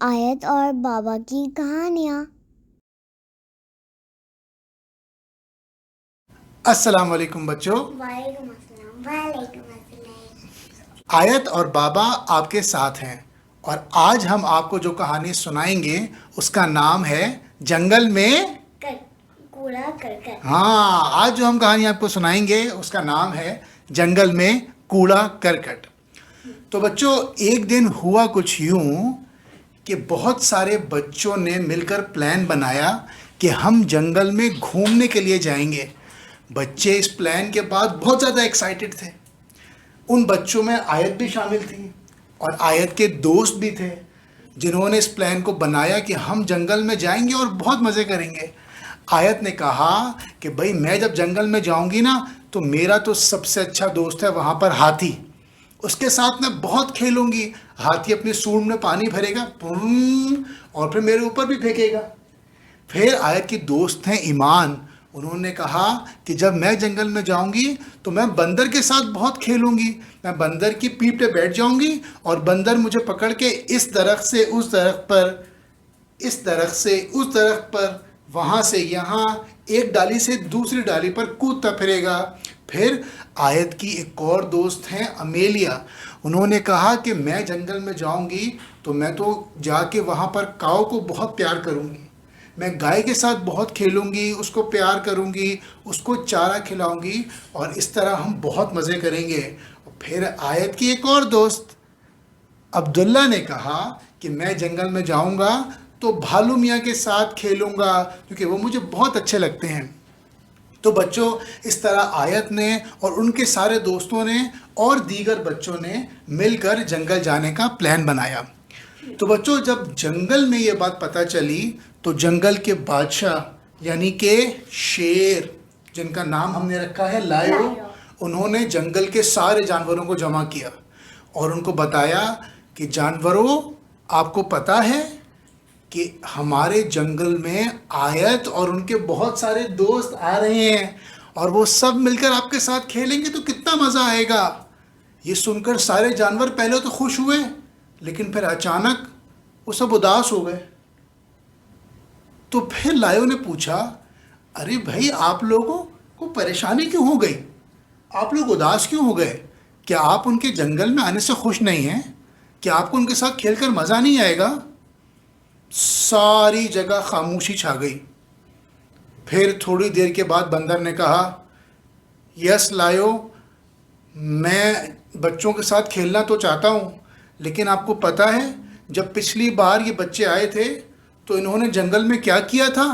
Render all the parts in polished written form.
आयत और बाबा की कहानियाँ। अस्सलाम वालेकुम बच्चों। वालेकुम अस्सलाम। वालेकुम अस्सलाम। आयत और बाबा आपके साथ हैं और आज हम आपको जो कहानी सुनाएंगे उसका नाम है जंगल में कर कूड़ा करकट। हाँ, आज जो हम कहानी आपको सुनाएंगे उसका नाम है जंगल में कूड़ा करकट। तो बच्चों, एक दिन हुआ कुछ यूं कि बहुत सारे बच्चों ने मिलकर प्लान बनाया कि हम जंगल में घूमने के लिए जाएंगे। बच्चे इस प्लान के बाद बहुत ज़्यादा एक्साइटेड थे। उन बच्चों में आयत भी शामिल थी और आयत के दोस्त भी थे जिन्होंने इस प्लान को बनाया कि हम जंगल में जाएंगे और बहुत मज़े करेंगे। आयत ने कहा कि भाई, मैं जब जंगल में जाऊंगी ना तो मेरा तो सबसे अच्छा दोस्त है वहाँ पर हाथी। उसके साथ मैं बहुत खेलूंगी। हाथी अपनी सूंड में पानी भरेगा पुर्र, और फिर मेरे ऊपर भी फेंकेगा। फिर आयत की दोस्त हैं ईमान। उन्होंने कहा कि जब मैं जंगल में जाऊंगी तो मैं बंदर के साथ बहुत खेलूंगी। मैं बंदर की पीठ पे बैठ जाऊंगी और बंदर मुझे पकड़ के इस दरख्त से उस दरख्त पर, इस दरख्त से उस दरख्त पर, वहाँ से यहाँ, एक डाली से दूसरी डाली पर कूदता फिरेगा। फिर आयत की एक और दोस्त हैं अमेलिया। उन्होंने कहा कि मैं जंगल में जाऊंगी तो मैं तो जाके वहाँ पर काऊ को बहुत प्यार करूंगी। मैं गाय के साथ बहुत खेलूंगी, उसको प्यार करूंगी, उसको चारा खिलाऊंगी और इस तरह हम बहुत मज़े करेंगे। फिर आयत की एक और दोस्त अब्दुल्ला ने कहा कि मैं जंगल में जाऊंगा तो भालू मियाँ के साथ खेलूंगा क्योंकि वो मुझे बहुत अच्छे लगते हैं। तो बच्चों, इस तरह आयत ने और उनके सारे दोस्तों ने और दीगर बच्चों ने मिलकर जंगल जाने का प्लान बनाया। तो बच्चों, जब जंगल में ये बात पता चली तो जंगल के बादशाह यानी कि शेर, जिनका नाम हमने रखा है लायो, उन्होंने जंगल के सारे जानवरों को जमा किया और उनको बताया कि जानवरों, आपको पता है कि हमारे जंगल में आयत और उनके बहुत सारे दोस्त आ रहे हैं और वो सब मिलकर आपके साथ खेलेंगे तो कितना मज़ा आएगा। ये सुनकर सारे जानवर पहले तो खुश हुए, लेकिन फिर अचानक वो सब उदास हो गए। तो फिर लायो ने पूछा, अरे भाई, आप लोगों को परेशानी क्यों हो गई? आप लोग उदास क्यों हो गए? क्या आप उनके जंगल में आने से खुश नहीं हैं? क्या आपको उनके साथ खेलकर मज़ा नहीं आएगा? सारी जगह खामोशी छा गई। फिर थोड़ी देर के बाद बंदर ने कहा, यस लायो, मैं बच्चों के साथ खेलना तो चाहता हूँ, लेकिन आपको पता है जब पिछली बार ये बच्चे आए थे तो इन्होंने जंगल में क्या किया था?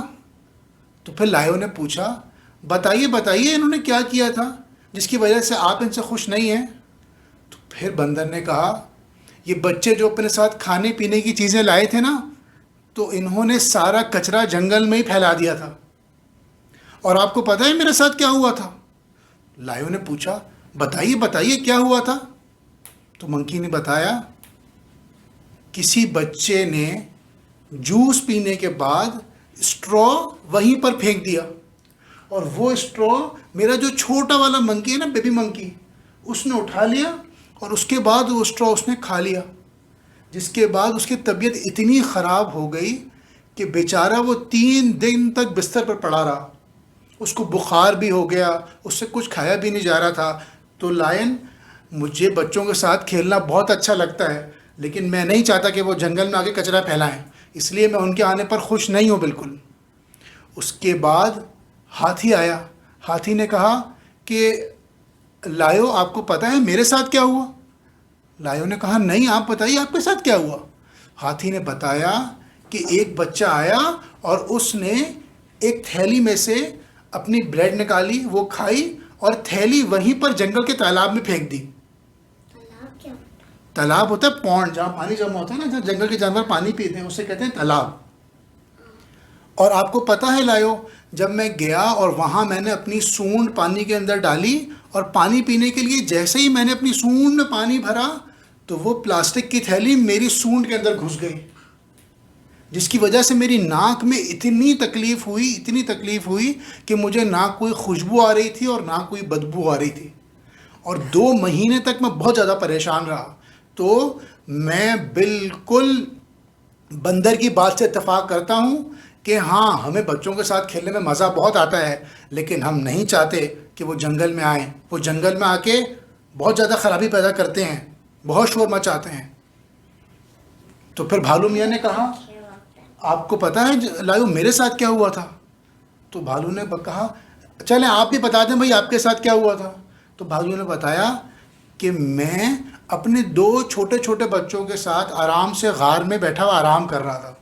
तो फिर लायो ने पूछा, बताइए बताइए, इन्होंने क्या किया था जिसकी वजह से आप इनसे खुश नहीं हैं? तो फिर बंदर ने कहा, ये बच्चे जो अपने साथ खाने पीने की चीज़ें लाए थे ना, तो इन्होंने सारा कचरा जंगल में ही फैला दिया था। और आपको पता है मेरे साथ क्या हुआ था? लायो ने पूछा, बताइए बताइए, क्या हुआ था? तो मंकी ने बताया, किसी बच्चे ने जूस पीने के बाद स्ट्रॉ वहीं पर फेंक दिया और वो स्ट्रॉ मेरा जो छोटा वाला मंकी है ना, बेबी मंकी, उसने उठा लिया और उसके बाद वो स्ट्रॉ उसने खा लिया। जिसके बाद उसकी तबीयत इतनी ख़राब हो गई कि बेचारा वो 3 दिन तक बिस्तर पर पड़ा रहा। उसको बुखार भी हो गया, उससे कुछ खाया भी नहीं जा रहा था। तो लायन, मुझे बच्चों के साथ खेलना बहुत अच्छा लगता है, लेकिन मैं नहीं चाहता कि वो जंगल में आके कचरा फैलाएं, इसलिए मैं उनके आने पर खुश नहीं हूँ बिल्कुल। उसके बाद हाथी आया। हाथी ने कहा कि लायो, आपको पता है मेरे साथ क्या हुआ? लायो ने कहा, नहीं, आप बताइए आपके साथ क्या हुआ? हाथी ने बताया कि एक बच्चा आया और उसने एक थैली में से अपनी ब्रेड निकाली, वो खाई और थैली वहीं पर जंगल के तालाब में फेंक दी। तालाब क्या? तालाब होता है पॉन्ड, जहाँ पानी जमा होता है ना, जहाँ जंगल के जानवर पानी पीते हैं, उसे कहते हैं तालाब। और आपको पता है लायो, जब मैं गया और वहाँ मैंने अपनी सूंड पानी के अंदर डाली और पानी पीने के लिए जैसे ही मैंने अपनी सूंड में पानी भरा तो वो प्लास्टिक की थैली मेरी सूंड के अंदर घुस गई, जिसकी वजह से मेरी नाक में इतनी तकलीफ़ हुई, इतनी तकलीफ़ हुई कि मुझे ना कोई खुशबू आ रही थी और ना कोई बदबू आ रही थी। और 2 महीने तक मैं बहुत ज़्यादा परेशान रहा। तो मैं बिल्कुल बंदर की बात से इत्तेफाक करता हूँ कि हाँ, हमें बच्चों के साथ खेलने में मज़ा बहुत आता है, लेकिन हम नहीं चाहते कि वो जंगल में आएँ। वो जंगल में आके बहुत ज़्यादा ख़राबी पैदा करते हैं, बहुत शोर मचाते हैं। तो फिर भालू मियाँ ने कहा, आपको पता है लायू मेरे साथ क्या हुआ था? तो भालू ने कहा, चलें आप भी बता दें भाई आपके साथ क्या हुआ था। तो भालू ने बताया कि मैं अपने 2 छोटे छोटे बच्चों के साथ आराम से गार में बैठा हुआ आराम कर रहा था,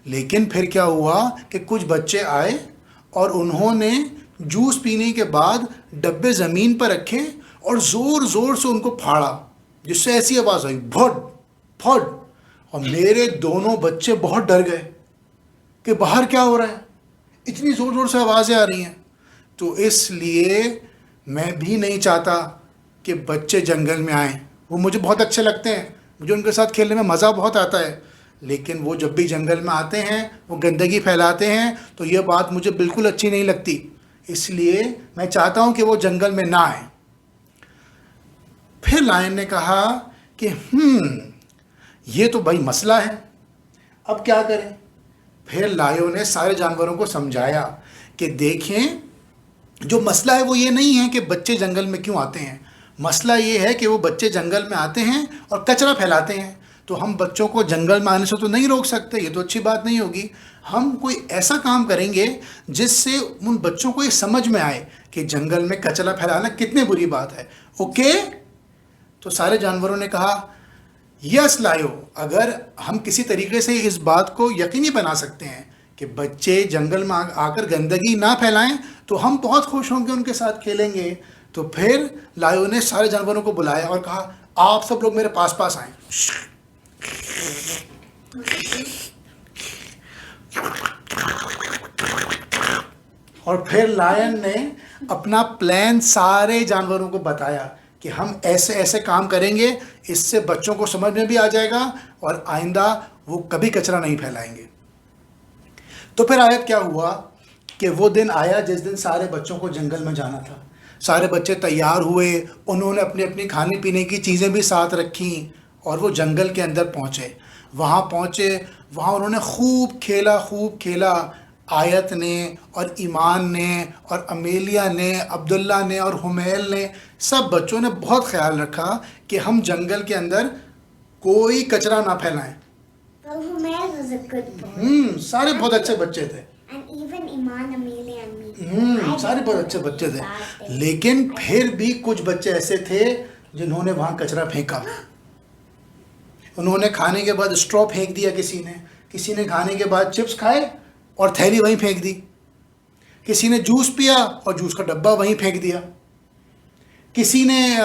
लेकिन फिर क्या हुआ कि कुछ बच्चे आए और उन्होंने जूस पीने के बाद डब्बे ज़मीन पर रखे और ज़ोर ज़ोर से उनको फाड़ा, जिससे ऐसी आवाज़ आई, फट फट। और मेरे दोनों बच्चे बहुत डर गए कि बाहर क्या हो रहा है, इतनी ज़ोर ज़ोर से आवाज़ें आ रही हैं। तो इसलिए मैं भी नहीं चाहता कि बच्चे जंगल में आएँ। वो मुझे बहुत अच्छे लगते हैं, मुझे उनके साथ खेलने में मज़ा बहुत आता है, लेकिन वो जब भी जंगल में आते हैं वो गंदगी फैलाते हैं, तो ये बात मुझे बिल्कुल अच्छी नहीं लगती। इसलिए मैं चाहता हूँ कि वो जंगल में ना आए। फिर लायन ने कहा कि ये तो भाई मसला है, अब क्या करें? फिर लायन ने सारे जानवरों को समझाया कि देखें, जो मसला है वो ये नहीं है कि बच्चे जंगल में क्यों आते हैं, मसला ये है कि वो बच्चे जंगल में आते हैं और कचरा फैलाते हैं। तो हम बच्चों को जंगल में आने से तो नहीं रोक सकते, ये तो अच्छी बात नहीं होगी। हम कोई ऐसा काम करेंगे जिससे उन बच्चों को ये समझ में आए कि जंगल में कचरा फैलाना कितनी बुरी बात है। ओके? तो सारे जानवरों ने कहा, यस लायो, अगर हम किसी तरीके से इस बात को यकीनी बना सकते हैं कि बच्चे जंगल में आकर गंदगी ना फैलाएं, तो हम बहुत खुश होंगे, उनके साथ खेलेंगे। तो फिर लायो ने सारे जानवरों को बुलाया और कहा, आप सब लोग मेरे पास पास आएं। और फिर लायन ने अपना प्लान सारे जानवरों को बताया कि हम ऐसे ऐसे काम करेंगे, इससे बच्चों को समझ में भी आ जाएगा और आइंदा वो कभी कचरा नहीं फैलाएंगे। तो फिर आयत क्या हुआ कि वो दिन आया जिस दिन सारे बच्चों को जंगल में जाना था। सारे बच्चे तैयार हुए, उन्होंने अपनी अपनी खाने पीने की चीज़ें भी साथ रखी और वो जंगल के अंदर पहुँचे। वहाँ उन्होंने खूब खेला। आयत ने और ईमान ने और अमेलिया ने, अब्दुल्ला ने और हुमैल ने, सब बच्चों ने बहुत ख्याल रखा कि हम जंगल के अंदर कोई कचरा ना फैलाएं। सारे बहुत अच्छे बच्चे थे। सारे बहुत अच्छे बच्चे थे, लेकिन फिर भी कुछ बच्चे ऐसे थे जिन्होंने वहाँ कचरा फेंका। उन्होंने खाने के बाद स्ट्रॉ फेंक दिया, किसी ने खाने के बाद चिप्स खाए और थैली वहीं फेंक दी, किसी ने जूस पिया और जूस का डब्बा वहीं फेंक दिया, किसी ने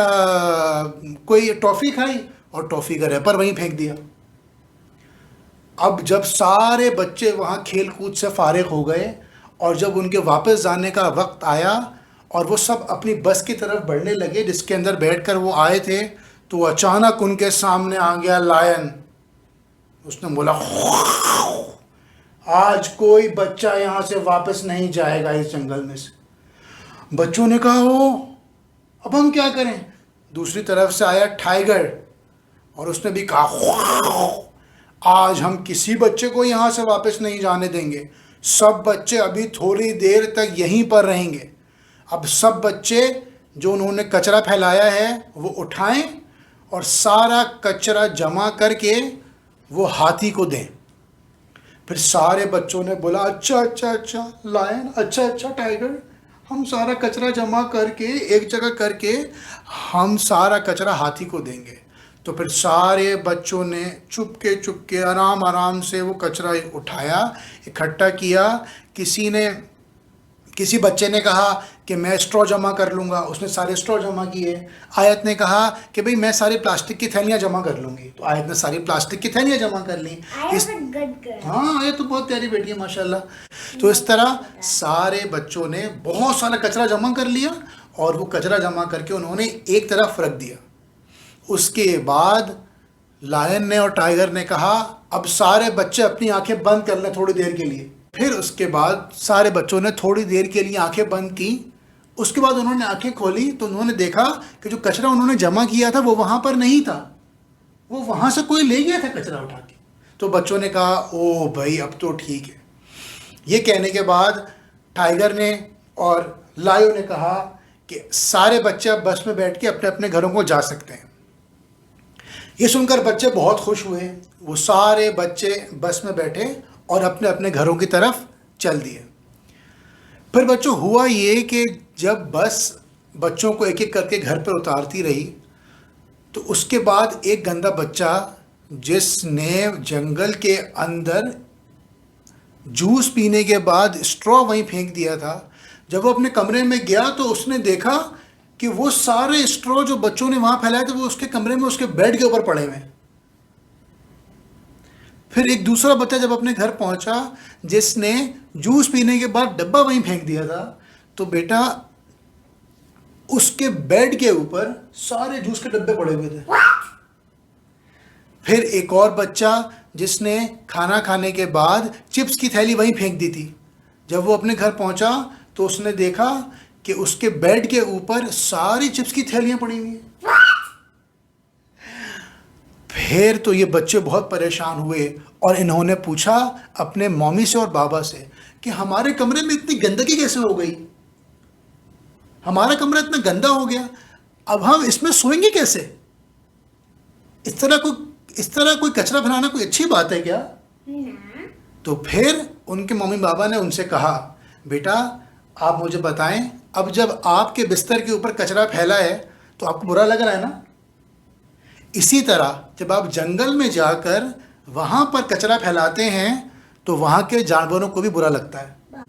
कोई टॉफ़ी खाई और टॉफ़ी का रैपर वहीं फेंक दिया। अब जब सारे बच्चे वहाँ खेल कूद से फारिग हो गए और जब उनके वापस जाने का वक्त आया और वो सब अपनी बस की तरफ बढ़ने लगे जिसके अंदर बैठकर वो आए थे, तो अचानक उनके सामने आ गया लायन। उसने बोला, आज कोई बच्चा यहाँ से वापस नहीं जाएगा इस जंगल में से। बच्चों ने कहा, हो अब हम क्या करें? दूसरी तरफ से आया टाइगर और उसने भी कहा, आज हम किसी बच्चे को यहाँ से वापस नहीं जाने देंगे, सब बच्चे अभी थोड़ी देर तक यहीं पर रहेंगे। अब सब बच्चे जो उन्होंने कचरा फैलाया है वो उठाएं और सारा कचरा जमा करके वो हाथी को दें। फिर सारे बच्चों ने बोला, अच्छा लायन, अच्छा टाइगर, हम सारा कचरा जमा करके एक जगह करके हम सारा कचरा हाथी को देंगे। तो फिर सारे बच्चों ने चुपके आराम से वो कचरा उठाया, इकट्ठा किया। किसी बच्चे ने कहा कि मैं स्ट्रॉ जमा कर लूँगा, उसने सारे स्ट्रॉ जमा किए। आयत ने कहा कि भाई मैं सारी प्लास्टिक की थैलियाँ जमा कर लूँगी, तो आयत ने सारी प्लास्टिक की थैलियाँ जमा कर ली। हाँ, आयत तो बहुत प्यारी बेटी है माशाल्लाह। तो इस तरह सारे बच्चों ने बहुत सारा कचरा जमा कर लिया और वो कचरा जमा करके उन्होंने एक तरफ रख दिया। उसके बाद लायन ने और टाइगर ने कहा, अब सारे बच्चे अपनी आंखें बंद कर लें थोड़ी देर के लिए। फिर उसके बाद सारे बच्चों ने थोड़ी देर के लिए आंखें बंद की। उसके बाद उन्होंने आंखें खोली तो उन्होंने देखा कि जो कचरा उन्होंने जमा किया था वो वहाँ पर नहीं था, वो वहाँ से कोई ले गया था कचरा उठा के। तो बच्चों ने कहा ओ भाई अब तो ठीक है। ये कहने के बाद टाइगर ने और लायन ने कहा कि सारे बच्चे अब बस में बैठ के अपने अपने घरों को जा सकते हैं। ये सुनकर बच्चे बहुत खुश हुए। वो सारे बच्चे बस में बैठे और अपने अपने घरों की तरफ चल दिए। फिर बच्चों हुआ ये कि जब बस बच्चों को एक एक करके घर पर उतारती रही तो उसके बाद एक गंदा बच्चा जिसने जंगल के अंदर जूस पीने के बाद स्ट्रॉ वहीं फेंक दिया था, जब वो अपने कमरे में गया तो उसने देखा कि वो सारे स्ट्रॉ जो बच्चों ने वहां फैलाए थे वो उसके कमरे में उसके बेड के ऊपर पड़े हुए हैं। फिर एक दूसरा बच्चा जब अपने घर पहुंचा जिसने जूस पीने के बाद डब्बा वहीं फेंक दिया था, तो बेटा उसके बेड के ऊपर सारे जूस के डब्बे पड़े हुए थे। फिर एक और बच्चा जिसने खाना खाने के बाद चिप्स की थैली वहीं फेंक दी थी, जब वो अपने घर पहुंचा तो उसने देखा कि उसके बेड के ऊपर सारी चिप्स की थैलियां पड़ी हुई हैं। फिर तो ये बच्चे बहुत परेशान हुए और इन्होंने पूछा अपने मम्मी से और बाबा से कि हमारे कमरे में इतनी गंदगी कैसे हो गई, हमारा कमरा इतना गंदा हो गया, अब हम इसमें सोएंगे कैसे? इस तरह कोई कचरा फैलाना कोई अच्छी बात है क्या? ना। तो फिर उनके मम्मी बाबा ने उनसे कहा बेटा आप मुझे बताएं, अब जब आपके बिस्तर के ऊपर कचरा फैला है तो आपको बुरा लग रहा है ना? इसी तरह जब आप जंगल में जाकर वहाँ पर कचरा फैलाते हैं तो वहाँ के जानवरों को भी बुरा लगता है।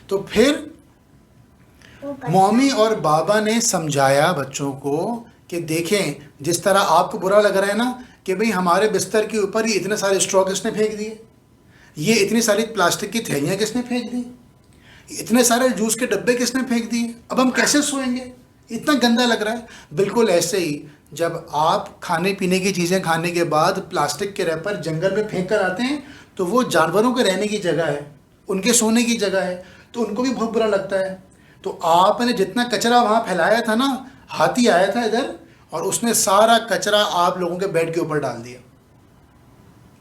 तो फिर मम्मी और बाबा ने समझाया बच्चों को कि देखें जिस तरह आपको बुरा लग रहा है ना कि भाई हमारे बिस्तर के ऊपर ही इतने सारे स्ट्रॉ किसने फेंक दिए, ये इतनी सारी प्लास्टिक की थैलियाँ किसने फेंक दी, इतने सारे जूस के डब्बे किसने फेंक दिए, अब हम कैसे सोएंगे, इतना गंदा लग रहा है। बिल्कुल ऐसे ही जब आप खाने पीने की चीज़ें खाने के बाद प्लास्टिक के रैपर जंगल में फेंक कर आते हैं तो वो जानवरों के रहने की जगह है, उनके सोने की जगह है, तो उनको भी बहुत बुरा लगता है। तो आपने जितना कचरा वहाँ फैलाया था ना, हाथी आया था इधर और उसने सारा कचरा आप लोगों के बेड के ऊपर डाल दिया,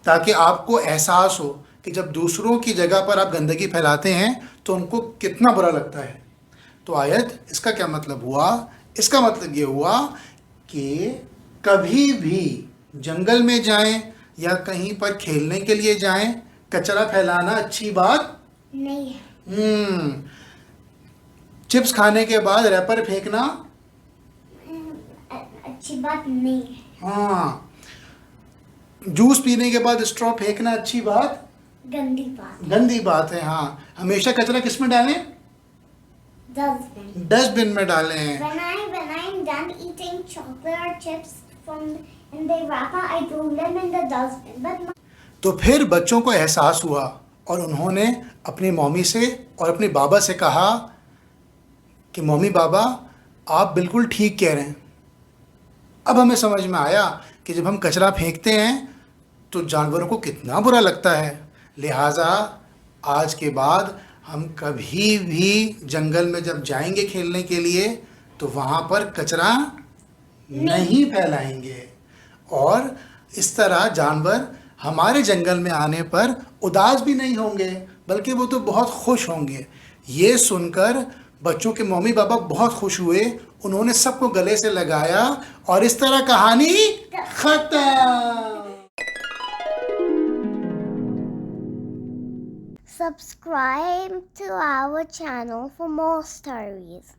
ताकि आपको एहसास हो कि जब दूसरों की जगह पर आप गंदगी फैलाते हैं तो उनको कितना बुरा लगता है। तो आयत इसका क्या मतलब हुआ? इसका मतलब ये हुआ कि कभी भी जंगल में जाएं या कहीं पर खेलने के लिए जाएं, कचरा फैलाना अच्छी बात नहीं है। चिप्स खाने के बाद रैपर फेंकना अच्छी बात नहीं है। हाँ, जूस पीने के बाद स्ट्रॉ फेंकना अच्छी बात गंदी बात है। हाँ, हमेशा कचरा किस में डालें? डस्टबिन में डालें। When I'm done eating chocolate or chips in the wrapper, I throw them in the dustbin. But तो फिर बच्चों को एहसास हुआ और उन्होंने अपनी मम्मी से और अपने बाबा से कहा कि मम्मी बाबा आप बिल्कुल ठीक कह रहे हैं। अब हमें समझ में आया कि जब हम कचरा फेंकते हैं तो जानवरों को कितना बुरा लगता है। लिहाजा आज के बाद हम कभी भी जंगल में जब जाएंगे खेलने के लिए तो वहाँ पर कचरा नहीं फैलाएंगे और इस तरह जानवर हमारे जंगल में आने पर उदास भी नहीं होंगे, बल्कि वो तो बहुत खुश होंगे। ये सुनकर बच्चों के मम्मी पापा बहुत खुश हुए, उन्होंने सबको गले से लगाया और इस तरह कहानी खत्म। subscribe to our channel for more stories.